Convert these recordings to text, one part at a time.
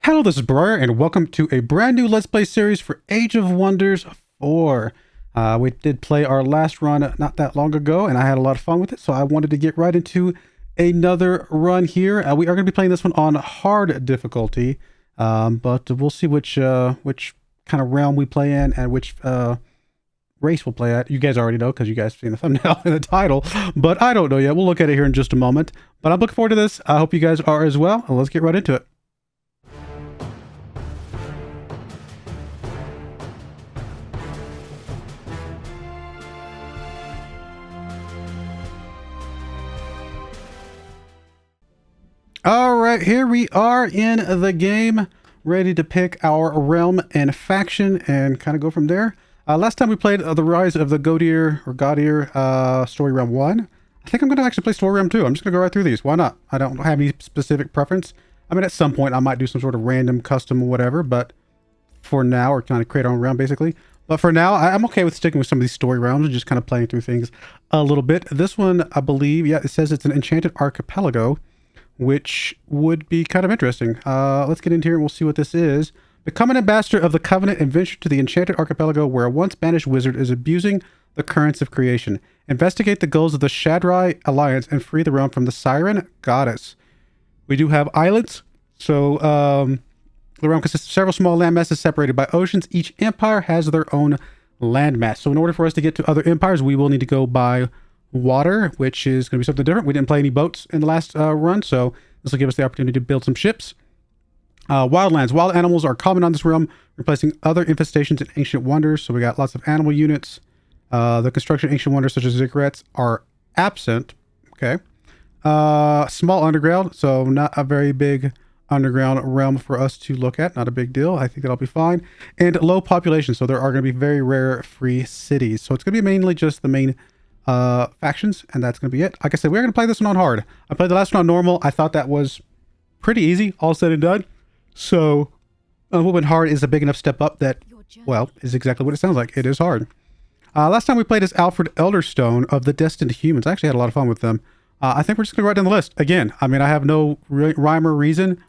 Hello, this is Broyar, and welcome to a brand new Let's Play series for Age of Wonders 4. We did play our last run not that long ago, and I had a lot of fun with it, so I wanted to get right into another run here. We are going to be playing this one on hard difficulty, but we'll see which kind of realm we play in and which race we'll play at. You guys already know because you guys have seen the thumbnail and the title, but I don't know yet. We'll look at it here in just a moment, but I'm looking forward to this. I hope you guys are as well, and let's get right into it. All right, here we are in the game, ready to pick our realm and faction and kind of go from there. Last time we played the Rise of the Godir Story Realm 1. I think I'm going to actually play Story Realm 2. I'm just going to go right through these. Why not? I don't have any specific preference. I mean, at some point I might do some sort of random custom or whatever, but for now, or kind of create our own realm basically. But for now, I'm okay with sticking with some of these story realms and just kind of playing through things a little bit. This one, I believe, yeah, it says it's an enchanted archipelago, which would be kind of interesting. Let's get into here and we'll see what this is. Become an ambassador of the Covenant and venture to the enchanted archipelago where a once banished wizard is abusing the currents of creation. Investigate the goals of the Shadrai Alliance and free the realm from the Siren Goddess. We do have islands, so the realm consists of several small landmasses separated by oceans. Each empire has their own landmass. So in order for us to get to other empires, we will need to go by water, which is going to be something different. We didn't play any boats in the last run, so this will give us the opportunity to build some ships. Wildlands. Wild animals are common on this realm, replacing other infestations and ancient wonders. So we got lots of animal units. The construction ancient wonders such as ziggurats are absent. Okay. Small underground, so not a very big underground realm for us to look at. Not a big deal. I think that'll be fine. And low population, so there are going to be very rare free cities. So it's going to be mainly just the main factions, and that's going to be it. Like I said, we're going to play this one on hard. I played the last one on normal. I thought that was pretty easy, all said and done. So moving hard is a big enough step up that, well, is exactly what it sounds like. It is hard. Last time we played as Alfred Elderstone of the Destined Humans. I actually had a lot of fun with them. I think we're just going to write down the list. Again, I mean, I have no rhyme or reason.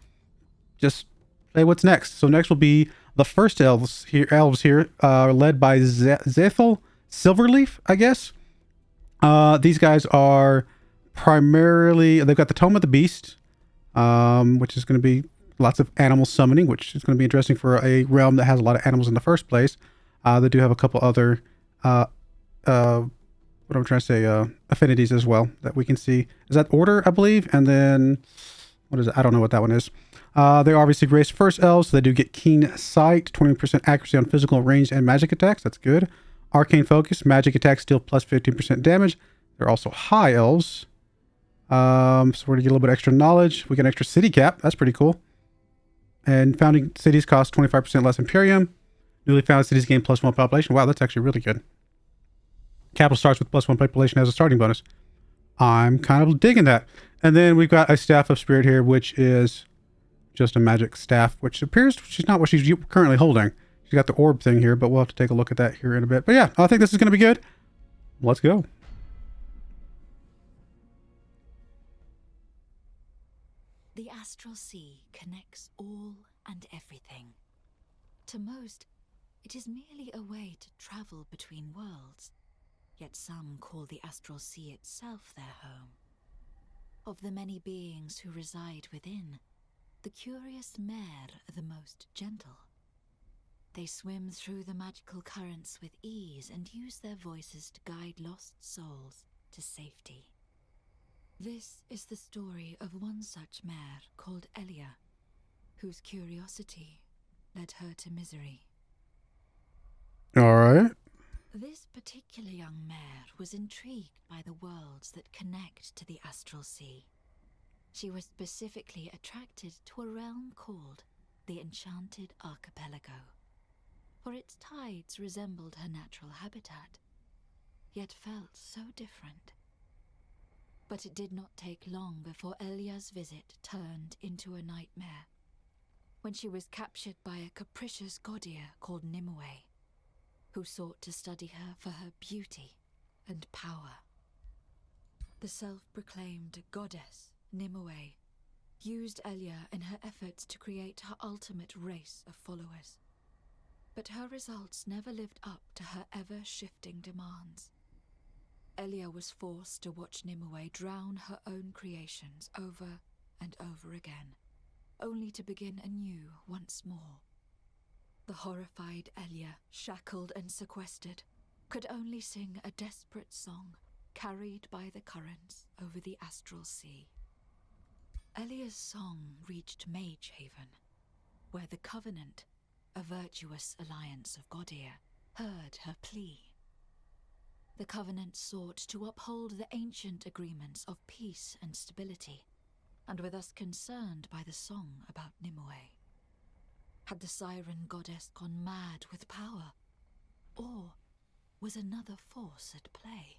Just say what's next. So next will be the First Elves here, led by Zethel Silverleaf, I guess. These guys are primarily, they've got the Tome of the Beast, which is going to be lots of animal summoning, which is going to be interesting for a realm that has a lot of animals in the first place. They do have a couple other, what am I trying to say, affinities as well that we can see. Is that Order, I believe? And then, what is it? I don't know what that one is. They obviously race First Elves, so they do get Keen Sight, 20% accuracy on physical, ranged, and magic attacks. That's good. Arcane Focus, magic attacks deal plus 15% damage. They're also High Elves. So we're going to get a little bit extra knowledge. We get an extra city cap. That's pretty cool. And founding cities cost 25% less Imperium. Newly founded cities gain +1 population. Wow, that's actually really good. Capital starts with +1 population as a starting bonus. I'm kind of digging that. And then we've got a Staff of Spirit here, which is just a magic staff, which appears she's not what she's currently holding. She's got the orb thing here, but we'll have to take a look at that here in a bit. But yeah, I think this is going to be good. Let's go. The astral sea connects all and everything. To most, it is merely a way to travel between worlds, yet some call the astral sea itself their home. Of the many beings who reside within, the curious mare are the most gentle. They swim through the magical currents with ease and use their voices to guide lost souls to safety. This is the story of one such mare called Elia, whose curiosity led her to misery. All right. This particular young mare was intrigued by the worlds that connect to the astral sea. She was specifically attracted to a realm called the Enchanted Archipelago, for its tides resembled her natural habitat, yet felt so different. But it did not take long before Elia's visit turned into a nightmare, when she was captured by a capricious Godir called Nimue, who sought to study her for her beauty and power. The self-proclaimed goddess, Nimue, used Elia in her efforts to create her ultimate race of followers. But her results never lived up to her ever-shifting demands. Elia was forced to watch Nimue drown her own creations over and over again, only to begin anew once more. The horrified Elia, shackled and sequestered, could only sing a desperate song carried by the currents over the astral sea. Elia's song reached Mage Haven, where the Covenant, a virtuous alliance of Godir, heard her plea. The Covenant sought to uphold the ancient agreements of peace and stability, and were thus concerned by the song about Nimue. Had the siren goddess gone mad with power, or was another force at play?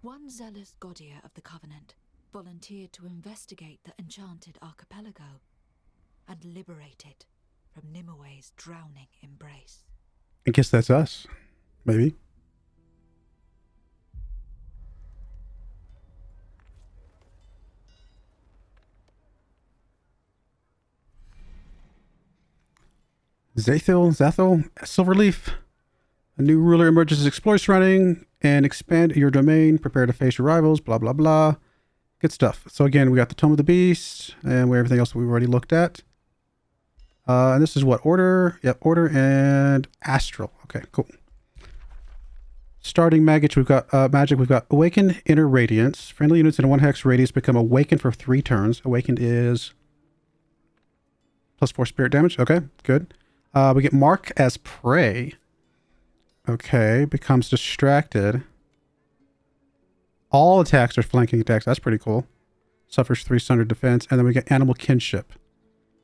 One zealous Godir of the Covenant volunteered to investigate the enchanted archipelago and liberate it from Nimue's drowning embrace. I guess that's us. Maybe. Zathil, Silverleaf. A new ruler emerges as exploits running and expand your domain. Prepare to face your rivals, blah, blah, blah. Good stuff. So again, we got the Tome of the Beast and everything else we've already looked at. And this is what? Order? Yep, Order and Astral. Okay, cool. Starting magic, we've got Awakened Inner Radiance. Friendly units in a 1-hex radius become awakened for 3 turns. Awakened is +4 spirit damage. Okay, good. We get Mark as Prey. Okay, becomes distracted. All attacks are flanking attacks. That's pretty cool. Suffers 3 standard defense. And then we get Animal Kinship.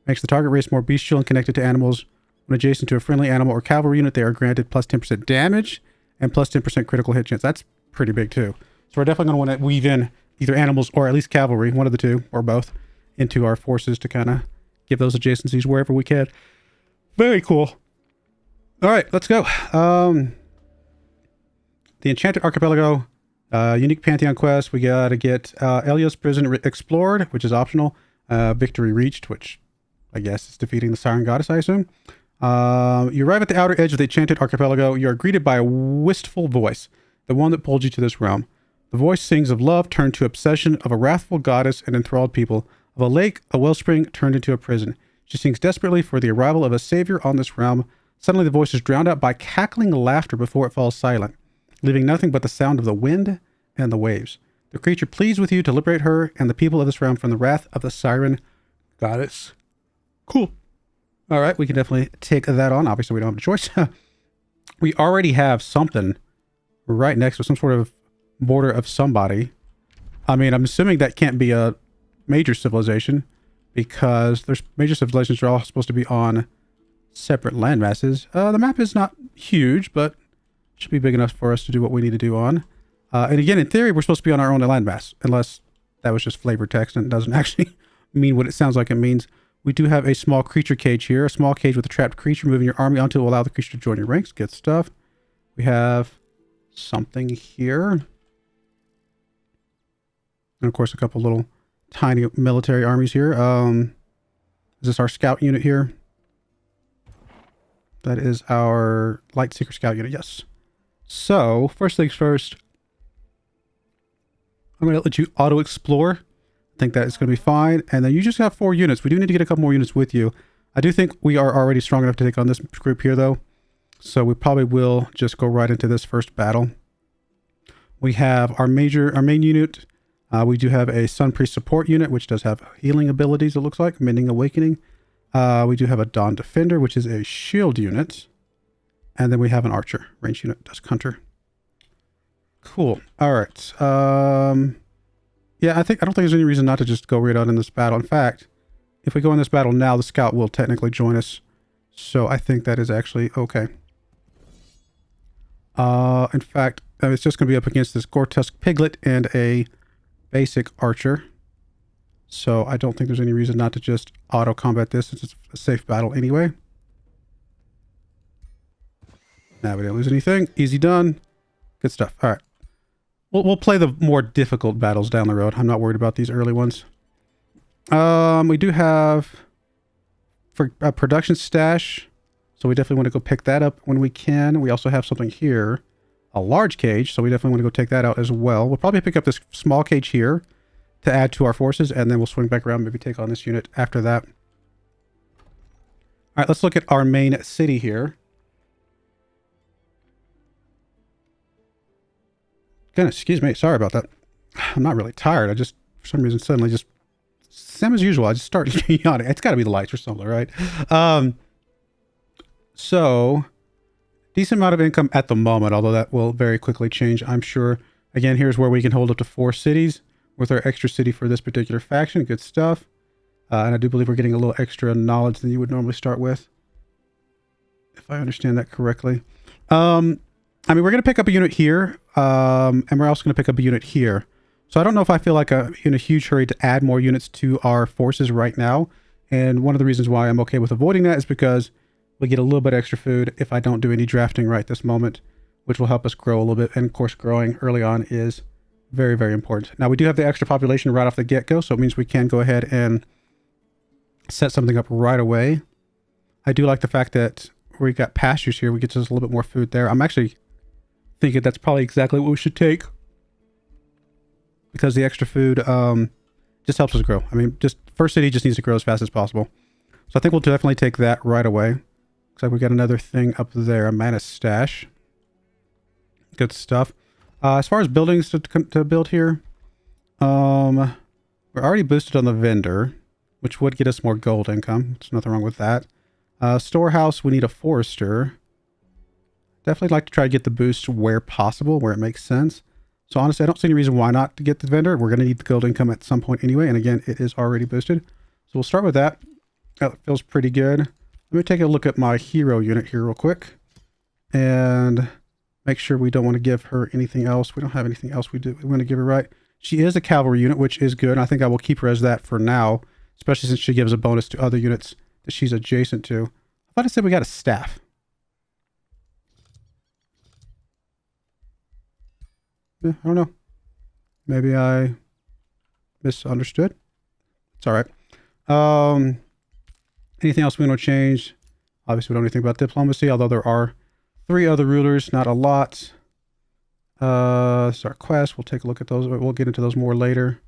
Makes the target race more bestial and connected to animals. When adjacent to a friendly animal or cavalry unit, they are granted plus 10% damage and plus 10% critical hit chance. That's pretty big too. So we're definitely going to want to weave in either animals or at least cavalry, one of the two, or both, into our forces to kind of give those adjacencies wherever we can. Very cool. All right, let's go. The Enchanted Archipelago. Unique Pantheon quest. We got to get Elia's Prison explored, which is optional. Victory reached, which I guess is defeating the Siren Goddess, I assume. You arrive at the outer edge of the Enchanted Archipelago. You are greeted by a wistful voice, the one that pulled you to this realm. The voice sings of love turned to obsession, of a wrathful goddess and enthralled people, of a lake, a wellspring turned into a prison. She sings desperately for the arrival of a savior on this realm. Suddenly the voice is drowned out by cackling laughter before it falls silent, leaving nothing but the sound of the wind and the waves. The creature pleads with you to liberate her and the people of this realm from the wrath of the Siren Goddess. Cool. All right, we can definitely take that on. Obviously, we don't have a choice. We already have something right next to some sort of border of somebody. I mean, I'm assuming that can't be a major civilization because there's major civilizations are all supposed to be on separate landmasses. The map is not huge, but should be big enough for us to do what we need to do on. And again, in theory, we're supposed to be on our own landmass, unless that was just flavor text and it doesn't actually mean what it sounds like it means. We do have a small creature cage here, a small cage with a trapped creature moving your army onto to allow the creature to join your ranks. Good stuff. We have something here. And of course, a couple little tiny military armies here. Is this our scout unit here? That is our light seeker scout unit, yes. So, first things first, I'm going to let you auto-explore. I think that is going to be fine. And then you just have 4 units. We do need to get a couple more units with you. I do think we are already strong enough to take on this group here, though. So we probably will just go right into this first battle. We have our main unit. We do have a Sun Priest support unit, which does have healing abilities, it looks like. Mending Awakening. We do have a Dawn Defender, which is a shield unit. And then we have an Archer. Range unit, Dusk Hunter. Cool. All right. Yeah, I don't think there's any reason not to just go right out in this battle. In fact, if we go in this battle now, the scout will technically join us. So I think that is actually okay. In fact, it's just going to be up against this Gore-Tusk Piglet and a basic Archer. So I don't think there's any reason not to just auto-combat this since it's a safe battle anyway. Now we didn't lose anything. Easy done. Good stuff. All right. We'll play the more difficult battles down the road. I'm not worried about these early ones. We do have for a production stash, so we definitely want to go pick that up when we can. We also have something here, a large cage, so we definitely want to go take that out as well. We'll probably pick up this small cage here to add to our forces, and then we'll swing back around, maybe take on this unit after that. All right, let's look at our main city here. Goodness, excuse me, sorry about that. I'm not really tired. I just, for some reason, suddenly just, same as usual, I just start yawning. It's got to be the lights or something, right? So, decent amount of income at the moment, although that will very quickly change, I'm sure. Again, here's where we can hold up to 4 cities with our extra city for this particular faction. Good stuff. And I do believe we're getting a little extra knowledge than you would normally start with, if I understand that correctly. I mean, we're going to pick up a unit here, and we're also going to pick up a unit here. So I don't know if I feel like in a huge hurry to add more units to our forces right now. And one of the reasons why I'm okay with avoiding that is because we get a little bit extra food if I don't do any drafting right this moment, which will help us grow a little bit. And of course, growing early on is very, very important. Now, we do have the extra population right off the get-go, so it means we can go ahead and set something up right away. I do like the fact that we got pastures here. We get just a little bit more food there. I'm actually thinking that's probably exactly what we should take, because the extra food just helps us grow. I mean, just First City just needs to grow as fast as possible. So I think we'll definitely take that right away. Looks like we got another thing up there, a mana stash. Good stuff. As far as buildings to build here, we're already boosted on the vendor, which would get us more gold income. There's nothing wrong with that. Storehouse, we need a forester. Definitely like to try to get the boost where possible, where it makes sense. So honestly, I don't see any reason why not to get the vendor. We're going to need the gold income at some point anyway. And again, it is already boosted. So we'll start with that. That feels pretty good. Let me take a look at my hero unit here real quick. And make sure we don't want to give her anything else. We don't have anything else we want to give her, right? She is a cavalry unit, which is good. I think I will keep her as that for now, especially since she gives a bonus to other units that she's adjacent to. I thought I said we got a staff. Yeah, I don't know. Maybe I misunderstood. It's all right. Anything else we want to change? Obviously, we don't know anything about diplomacy, although there are 3 other rulers, not a lot. This is our quest. We'll take a look at those. We'll get into those more later.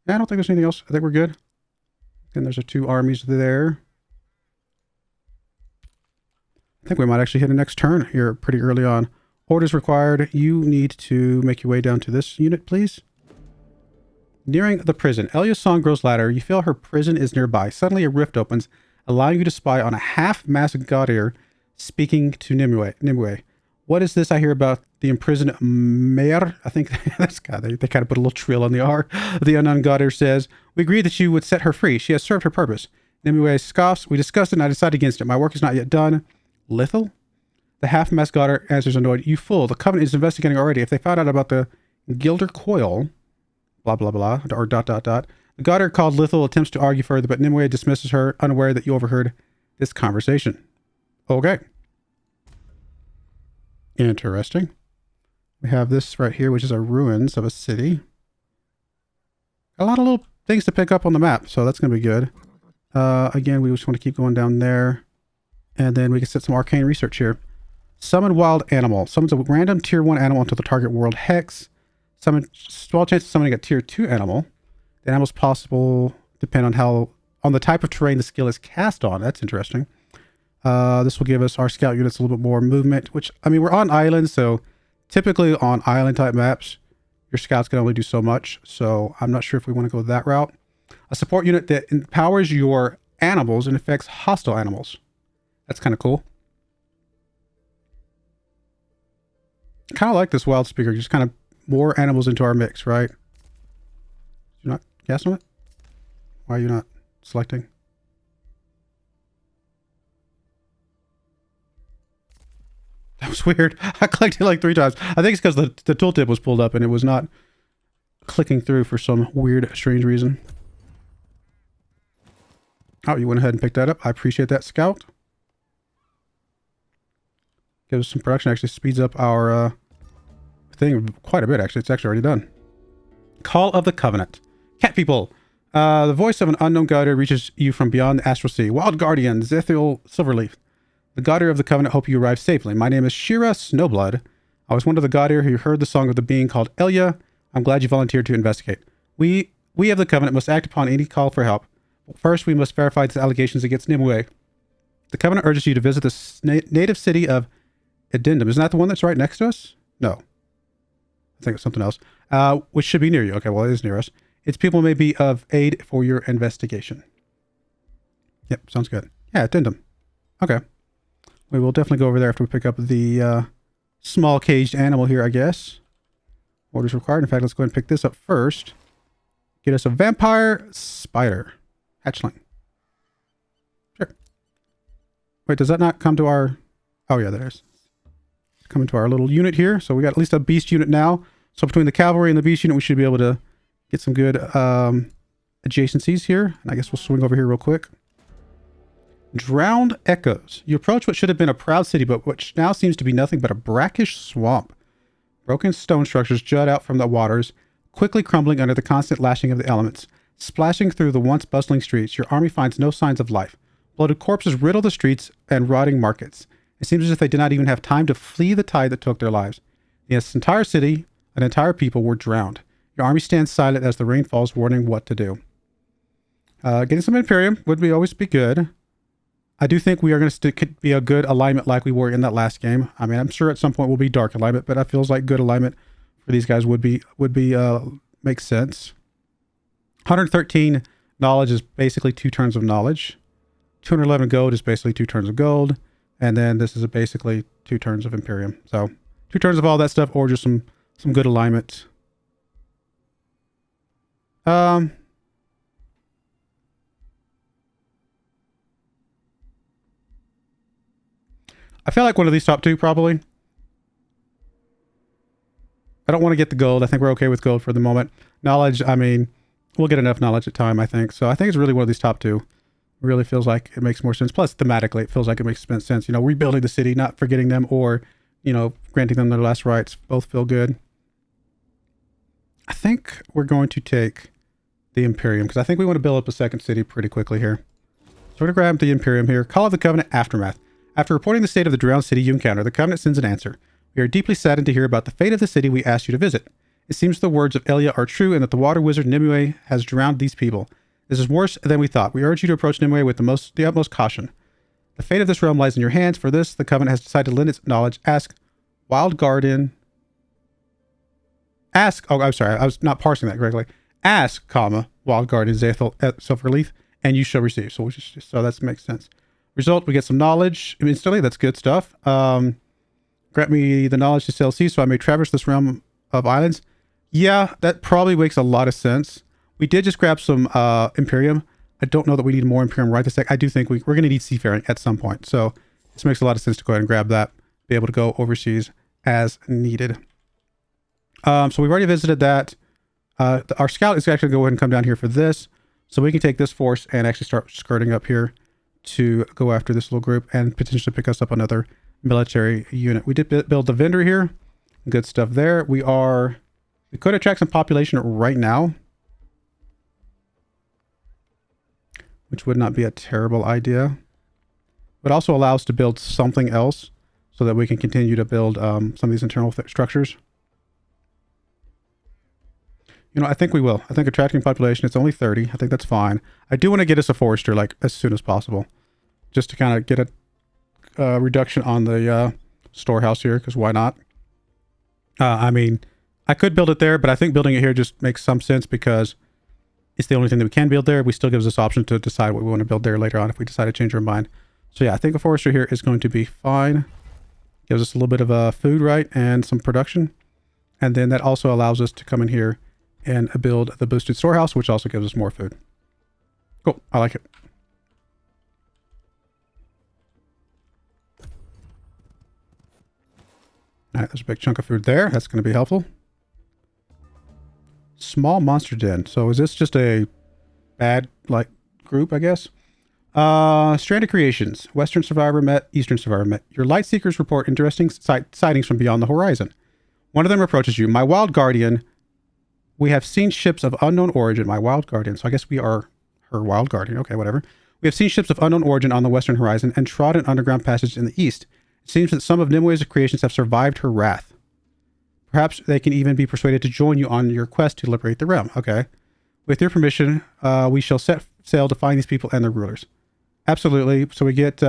Yeah, I don't think there's anything else. I think we're good. And there's our 2 armies there. I think we might actually hit a next turn here pretty early on. Orders required. You need to make your way down to this unit, please. Nearing the prison. Elia's song grows louder. You feel her prison is nearby. Suddenly a rift opens, allowing you to spy on a half-masked god speaking to Nimue. What is this I hear about the imprisoned mayor? I think that's God. They kind of put a little trill on the R. The unknown god says, we agreed that you would set her free. She has served her purpose. Nimue scoffs. We discussed it and I decided against it. My work is not yet done. Lethal? The half-masked god answers annoyed. You fool. The Covenant is investigating already. If they found out about the Gilder Coil, blah, blah, blah, or ... The god called Lethal attempts to argue further, but Nimue dismisses her, unaware that you overheard this conversation. Okay. Interesting. We have this right here, which is a ruins of a city. A lot of little things to pick up on the map, so that's going to be good. Again, we just want to keep going down there. And then we can set some arcane research here. Summon wild animal. Summons a random tier 1 animal into the target world hex. Summon small chance of summoning a tier 2 animal. The animals possible depend on the type of terrain the skill is cast on. That's interesting. This will give us our scout units a little bit more movement, which, I mean, we're on islands, so typically on island type maps, your scouts can only do so much. So I'm not sure if we want to go that route. A support unit that empowers your animals and affects hostile animals. That's kind of cool. Kind of like this wild speaker, just kind of more animals into our mix, right? You're not casting on it? Why are you not selecting? That was weird. I clicked it like 3 times. I think it's because the tooltip was pulled up and it was not clicking through for some weird, strange reason. Oh, you went ahead and picked that up. I appreciate that, Scout. Gives us some production. Actually speeds up our thing quite a bit, actually. It's actually already done. Call of the Covenant. Cat people. The voice of an unknown guardian reaches you from beyond the astral sea. Wild guardian, Zethiel Silverleaf. The Gaudier of the Covenant hope you arrive safely. My name is Shira Snowblood. I was one of the Gaudier who heard the song of the being called Elia. I'm glad you volunteered to investigate. We of the Covenant must act upon any call for help. First, we must verify these allegations against Nimue. The Covenant urges you to visit the native city of Edendum. Isn't that the one that's right next to us? No. I think it's something else. Which should be near you. Okay, well, it is near us. Its people may be of aid for your investigation. Yep, sounds good. Yeah, Edendum. Okay. We will definitely go over there after we pick up the small caged animal here, I guess. Orders required. In fact, let's go ahead and pick this up first. Get us a vampire spider. Hatchling. Sure. Wait, does that not come to our... Oh, yeah, there is. Come into our little unit here. So we got at least a beast unit now. So between the cavalry and the beast unit, we should be able to get some good adjacencies here. And I guess we'll swing over here real quick. Drowned Echoes. You approach what should have been a proud city, but which now seems to be nothing but a brackish swamp. Broken stone structures jut out from the waters, quickly crumbling under the constant lashing of the elements. Splashing through the once bustling streets, your army finds no signs of life. Bloated corpses riddle the streets and rotting markets. It seems as if they did not even have time to flee the tide that took their lives. This entire city, an entire people were drowned. Your army stands silent as the rain falls, warning what to do. Getting some Imperium would always be good. I do think we are going to be a good alignment like we were in that last game. I mean, I'm sure at some point we'll be dark alignment, but it feels like good alignment for these guys would be makes sense. 113 knowledge is basically 2 turns of knowledge. 211 gold is basically 2 turns of gold. And then this is basically 2 turns of Imperium. So 2 turns of all that stuff, or just some good alignment. I feel like one of these top 2 probably. I don't want to get the gold. I think we're okay with gold for the moment. Knowledge, I mean, we'll get enough knowledge at time, I think. So I think it's really one of these top 2. It really feels like it makes more sense. Plus, thematically, it feels like it makes sense. You know, rebuilding the city, not forgetting them, or, you know, granting them their last rights. Both feel good. I think we're going to take the Imperium, because I think we want to build up a second city pretty quickly here. So we're going to grab the Imperium here. Call of the Covenant Aftermath. After reporting the state of the drowned city you encounter, the Covenant sends an answer. We are deeply saddened to hear about the fate of the city we asked you to visit. It seems the words of Elia are true and that the water wizard Nimue has drowned these people. This is worse than we thought. We urge you to approach Nimue with the utmost caution. The fate of this realm lies in your hands. For this, the Covenant has decided to lend its knowledge. Ask Wild Guardian. Oh, I'm sorry. I was not parsing that correctly. Ask, Wild Guardian Zethiel Silverleaf, and you shall receive. So that makes sense. Result, we get some knowledge instantly. That's good stuff. Grant me the knowledge to sail sea so I may traverse this realm of islands. Yeah, that probably makes a lot of sense. We did just grab some Imperium. I don't know that we need more Imperium right this sec. I do think we're going to need seafaring at some point. So this makes a lot of sense to go ahead and grab that. Be able to go overseas as needed. So we've already visited that. Our scout is actually going to go ahead and come down here for this. So we can take this force and actually start skirting up here to go after this little group and potentially pick us up another military unit. We did build the vendor here. Good stuff there. We could attract some population right now, which would not be a terrible idea. But also allow us to build something else so that we can continue to build some of these internal structures. You know, I think we will. I think attracting population, it's only 30. I think that's fine. I do want to get us a forester, like, as soon as possible. Just to kind of get a reduction on the storehouse here, because why not? I mean, I could build it there, but I think building it here just makes some sense because it's the only thing that we can build there. We still gives us option to decide what we want to build there later on if we decide to change our mind. So yeah, I think a forester here is going to be fine. Gives us a little bit of food, right, and some production. And then that also allows us to come in here and build the boosted storehouse, which also gives us more food. Cool, I like it. All right, there's a big chunk of food there. That's going to be helpful. Small monster den. So is this just a bad, like, group, I guess? Stranded Creations. Western Survivor met, Eastern Survivor met. Your light seekers report interesting sightings from beyond the horizon. One of them approaches you. My wild guardian, We have seen ships of unknown origin, my wild guardian. So I guess we are her wild guardian. Okay, whatever. We have seen ships of unknown origin on the western horizon and trodden underground passages in the east. It seems that some of Nimwe's creations have survived her wrath. Perhaps they can even be persuaded to join you on your quest to liberate the realm. Okay. With your permission, we shall set sail to find these people and their rulers. Absolutely. So we get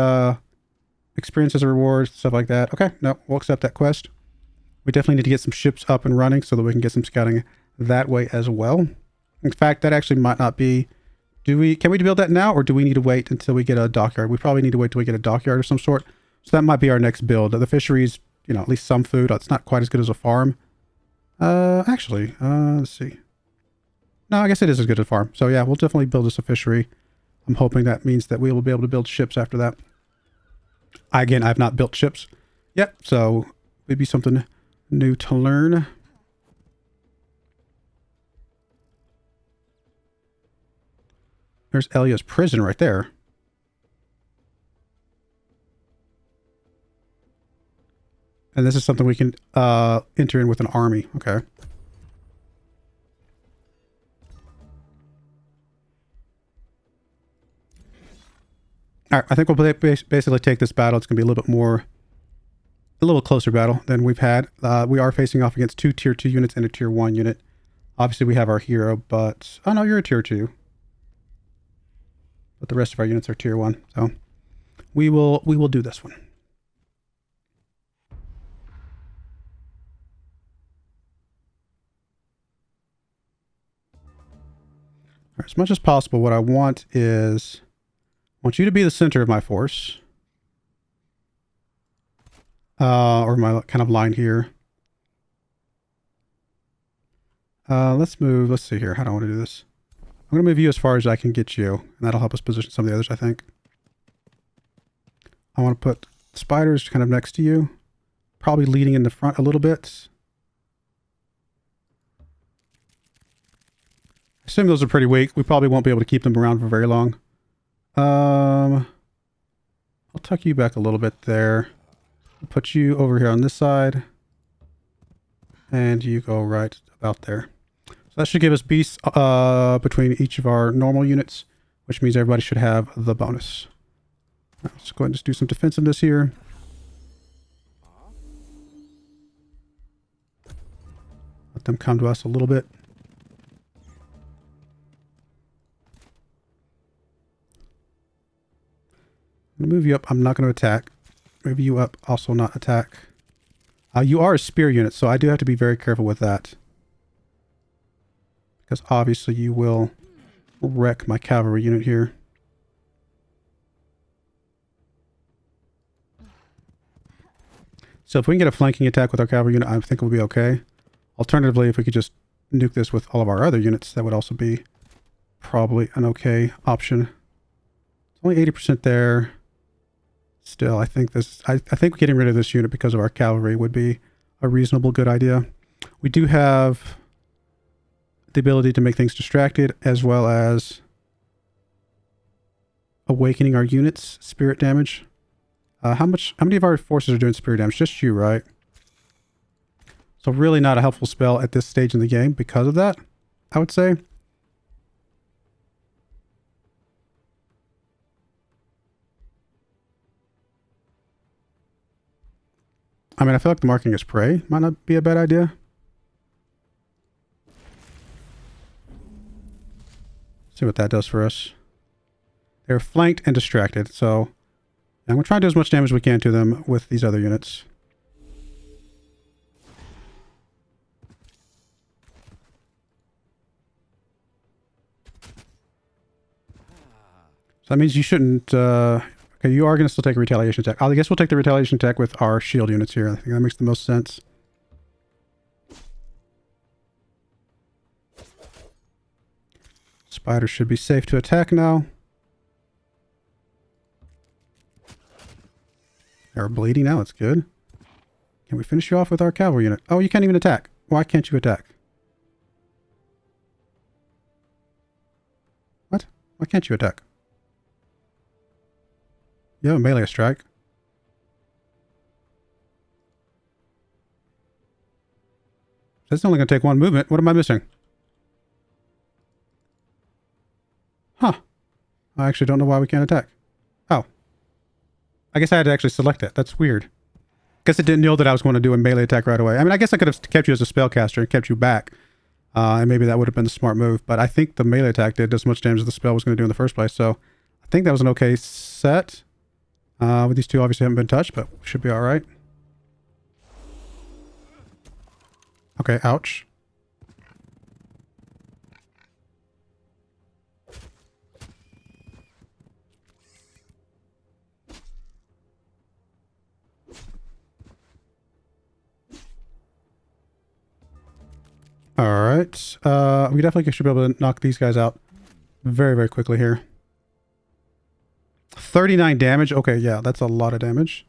experience as a reward, stuff like that. Okay, no, we'll accept that quest. We definitely need to get some ships up and running so that we can get some scouting that way as well. In fact, that actually might not be... Can we build that now, or do we need to wait until we get a dockyard? We probably need to wait till we get a dockyard of some sort. So that might be our next build. The fisheries, you know, at least some food. It's not quite as good as a farm. Actually, let's see. No, I guess it is as good as a farm. So yeah, we'll definitely build us a fishery. I'm hoping that means that we will be able to build ships after that. Again, I've not built ships yet, so maybe something new to learn. There's Elia's prison right there. And this is something we can enter in with an army. Okay. All right, I think we'll basically take this battle. It's going to be a little closer battle than we've had. We are facing off against 2 tier 2 units and a tier 1 unit. Obviously, we have our hero, but... Oh, no, you're a tier 2. But the rest of our units are tier 1, so... We will do this one. All right, as much as possible, what I want is... I want you to be the center of my force. Or my kind of line here. Let's see here. How do I want to do this? I'm going to move you as far as I can get you. And that'll help us position some of the others, I think. I want to put spiders kind of next to you. Probably leading in the front a little bit. I assume those are pretty weak. We probably won't be able to keep them around for very long. I'll tuck you back a little bit there. I'll put you over here on this side. And you go right about there. So that should give us beasts between each of our normal units, which means everybody should have the bonus. Right, let's go ahead and just do some defensiveness here. Let them come to us a little bit. I'm going to move you up. I'm not going to attack. Move you up. Also not attack. You are a spear unit, so I do have to be very careful with that. Because obviously you will wreck my cavalry unit here. So if we can get a flanking attack with our cavalry unit, I think we'll be okay. Alternatively, if we could just nuke this with all of our other units, that would also be probably an okay option. It's only 80% there. Still, I think getting rid of this unit because of our cavalry would be a reasonable good idea. We do have the ability to make things distracted, as well as awakening our units, spirit damage. How many of our forces are doing spirit damage? Just you, right? So really not a helpful spell at this stage in the game because of that, I would say. I mean, I feel like the marking as prey might not be a bad idea. See what that does for us. They're flanked and distracted, so I'm going to try to do as much damage as we can to them with these other units. So that means you shouldn't... Okay, you are going to still take a retaliation attack. I guess we'll take the retaliation attack with our shield units here. I think that makes the most sense. Spiders should be safe to attack now. They're bleeding now. That's good. Can we finish you off with our cavalry unit? Oh, you can't even attack. Why can't you attack? What? Why can't you attack? You have a melee strike. That's only going to take one movement. What am I missing? Huh. I actually don't know why we can't attack. Oh. I guess I had to actually select it. That's weird. Guess it didn't know that I was going to do a melee attack right away. I mean, I guess I could have kept you as a spellcaster and kept you back. And maybe that would have been the smart move. But I think the melee attack did as much damage as the spell was going to do in the first place. So I think that was an okay set. With these two obviously haven't been touched, but should be all right. Okay, ouch. All right. We definitely should be able to knock these guys out very, very quickly here. 39 damage. Okay, yeah, that's a lot of damage.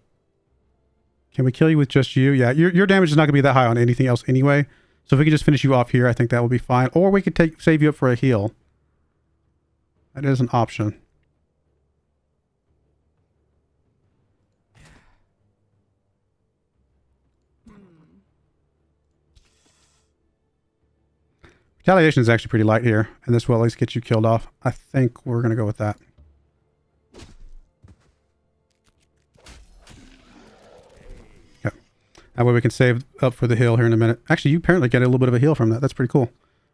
Can we kill you with just you? Yeah, your damage is not going to be that high on anything else anyway. So if we can just finish you off here, I think that will be fine. Or we could save you up for a heal. That is an option. Retaliation is actually pretty light here, and this will at least get you killed off. I think we're going to go with that. Okay. That way we can save up for the heal here in a minute. Actually, you apparently get a little bit of a heal from that. That's pretty cool.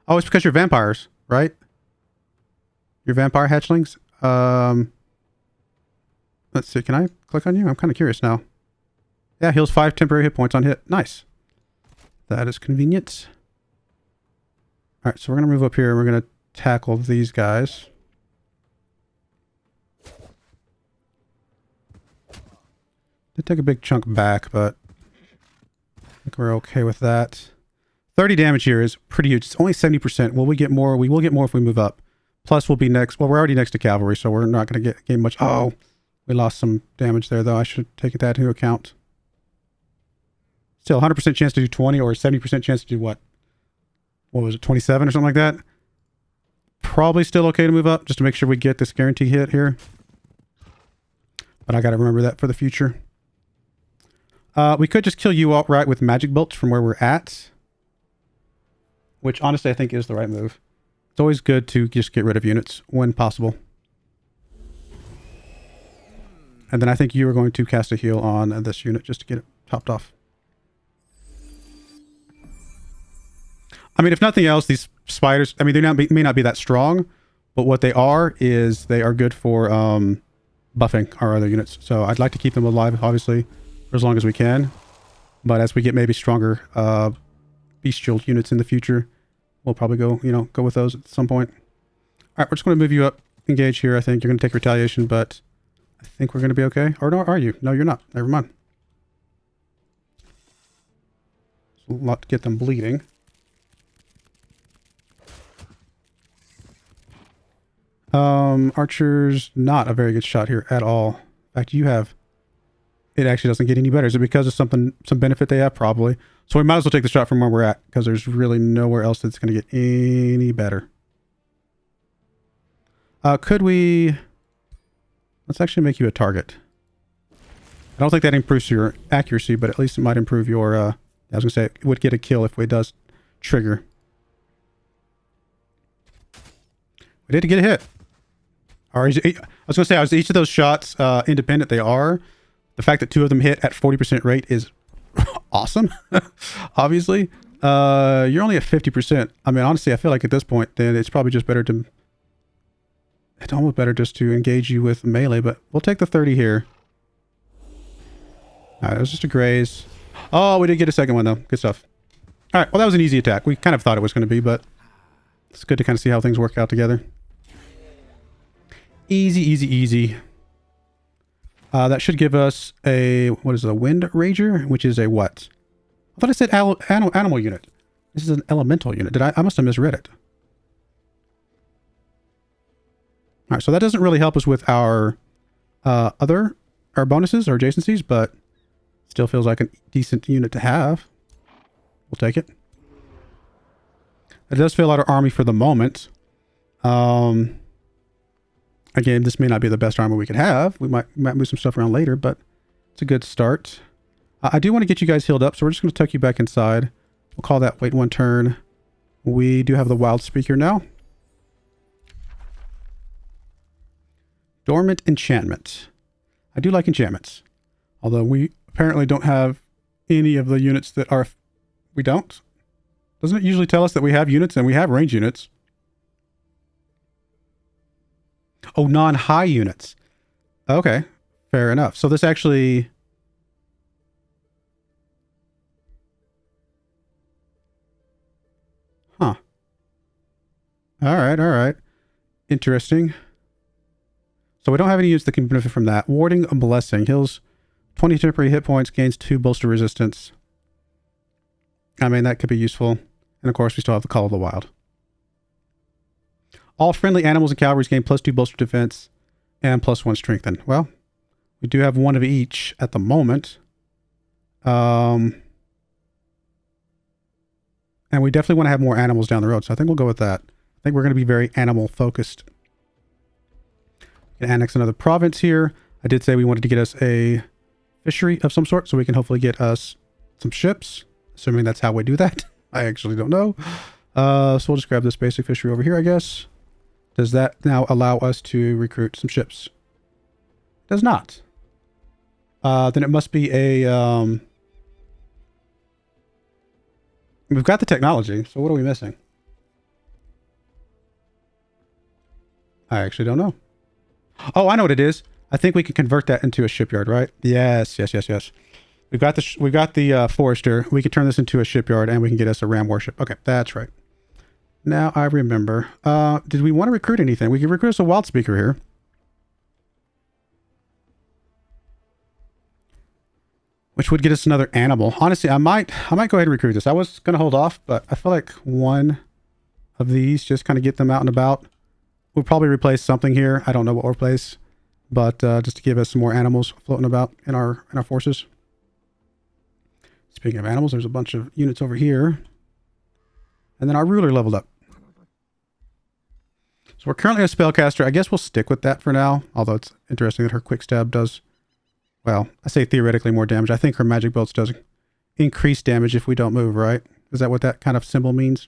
Oh, it's because you're vampires, right? You're vampire hatchlings. Let's see. Can I click on you? I'm kind of curious now. Yeah, heals 5 temporary hit points on hit. Nice. That is convenient. All right, so we're going to move up here and we're going to tackle these guys. Did take a big chunk back, but I think we're okay with that. 30 damage here is pretty huge. It's only 70%. Will we get more? We will get more if we move up. Plus, we'll be next. Well, we're already next to cavalry, so we're not going to gain much. Oh, we lost some damage there, though. I should take that into account. Still, 100% chance to do 20 or 70% chance to do what? What was it, 27 or something like that? Probably still okay to move up, just to make sure we get this guarantee hit here. But I got to remember that for the future. We could just kill you outright with magic bolts from where we're at. Which, honestly, I think is the right move. It's always good to just get rid of units when possible. And then I think you are going to cast a heal on this unit just to get it topped off. I mean, if nothing else, these spiders, I mean, they may not be that strong, but what they are is they are good for buffing our other units. So I'd like to keep them alive, obviously, for as long as we can. But as we get maybe stronger bestial units in the future, we'll probably go with those at some point. All right, we're just going to move you up, engage here. I think you're going to take retaliation, but I think we're going to be okay. Or no, are you? No, you're not. Never mind. So a lot to get them bleeding. Archer's not a very good shot here at all. In fact, it actually doesn't get any better. Is it because of some benefit they have? Probably. So we might as well take the shot from where we're at, because there's really nowhere else that's going to get any better. Could we... Let's actually make you a target. I don't think that improves your accuracy, but at least it might improve your... I was going to say, it would get a kill if it does trigger. We did get a hit. I was going to say, as each of those shots independent they are, the fact that 2 of them hit at 40% rate is awesome, obviously. You're only at 50%. I mean, honestly, I feel like at this point, then it's probably just better to... It's almost better just to engage you with melee, but we'll take the 30 here. All right, it was just a graze. Oh, we did get a second one, though. Good stuff. All right, well, that was an easy attack. We kind of thought it was going to be, but it's good to kind of see how things work out together. Easy, easy, easy. That should give us a, what is it, a Wind Rager? Which is a what? I thought I said animal unit. This is an elemental unit. I must have misread it. All right, so that doesn't really help us with our our bonuses or adjacencies, but still feels like a decent unit to have. We'll take it. It does fill out our army for the moment. Again, this may not be the best armor we could have. We might move some stuff around later, but it's a good start. I do want to get you guys healed up, so we're just going to tuck you back inside. We'll call that wait 1 turn. We do have the wild speaker now. Dormant enchantment. I do like enchantments. Although we apparently don't have any of the units that are... We don't? Doesn't it usually tell us that we have units and we have range units? Oh, non-high units. Okay, fair enough. So this actually... Huh. Alright, alright. Interesting. So we don't have any units that can benefit from that. Warding a Blessing. Heals 20 temporary hit points, gains 2 bolster resistance. I mean, that could be useful. And of course, we still have the Call of the Wild. All friendly animals and cavalries gain +2 bolster defense and +1 strengthen. Well, we do have one of each at the moment. And we definitely want to have more animals down the road. So I think we'll go with that. I think we're going to be very animal focused. Can annex another province here. I did say we wanted to get us a fishery of some sort, so we can hopefully get us some ships, assuming that's how we do that. I actually don't know. So we'll just grab this basic fishery over here, I guess. Does that now allow us to recruit some ships? Does not. Then it must be a... We've got the technology, so what are we missing? I actually don't know. Oh, I know what it is. I think we can convert that into a shipyard, right? Yes, yes, yes, yes. We've got the forester. We can turn this into a shipyard, and we can get us a ram warship. Okay, that's right. Now I remember. Did we want to recruit anything? We can recruit us a wild speaker here. Which would get us another animal. Honestly, I might go ahead and recruit this. I was going to hold off, but I feel like one of these, just kind of get them out and about. We'll probably replace something here. I don't know what we'll replace, but just to give us some more animals floating about in our forces. Speaking of animals, there's a bunch of units over here. And then our ruler leveled up. So we're currently a spellcaster. I guess we'll stick with that for now, although it's interesting that her quick stab does... Well, I say theoretically more damage. I think her magic bolts does increase damage if we don't move, right? Is that what that kind of symbol means?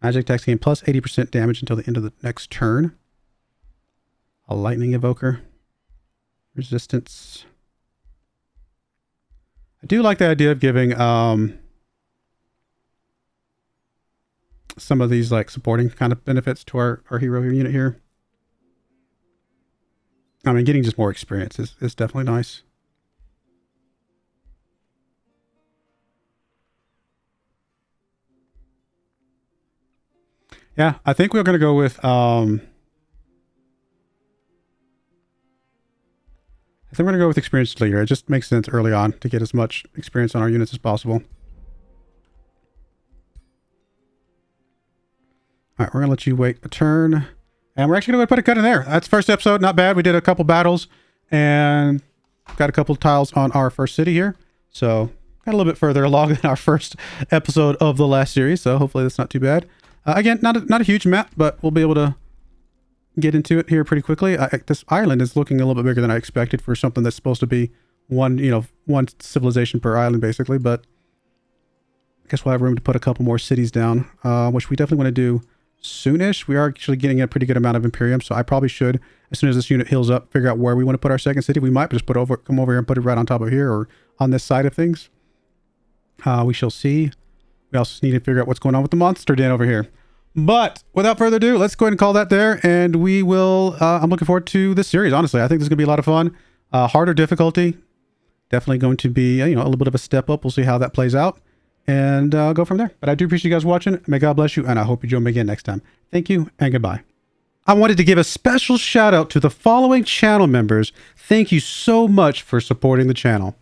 Magic attacks gain plus 80% damage until the end of the next turn. A lightning evoker. Resistance. I do like the idea of giving some of these like supporting kind of benefits to our hero unit here. I mean, getting just more experience is definitely nice. Yeah, I think we're going to go with I think we're going to go with experienced leader. It just makes sense early on to get as much experience on our units as possible. All right, we're going to let you wait a turn. And we're actually going to put a cut in there. That's first episode. Not bad. We did a couple battles and got a couple of tiles on our first city here. So got a little bit further along than our first episode of the last series. So hopefully that's not too bad. Again, not a huge map, but we'll be able to get into it here pretty quickly. This island is looking a little bit bigger than I expected for something that's supposed to be one civilization per island, basically. But I guess we'll have room to put a couple more cities down, which we definitely want to do soonish. We are actually getting a pretty good amount of Imperium, so I probably should, as soon as this unit heals up, figure out where we want to put our second city. We might just come over here and put it right on top of here or on this side of things. We shall see. We also need to figure out what's going on with the monster den over here. But without further ado, let's go ahead and call that there, and we will... I'm looking forward to this series, honestly. I think this is going to be a lot of fun. Harder difficulty. Definitely going to be, a little bit of a step up. We'll see how that plays out, and go from there. But I do appreciate you guys watching. May God bless you, and I hope you join me again next time. Thank you, and goodbye. I wanted to give a special shout out to the following channel members. Thank you so much for supporting the channel.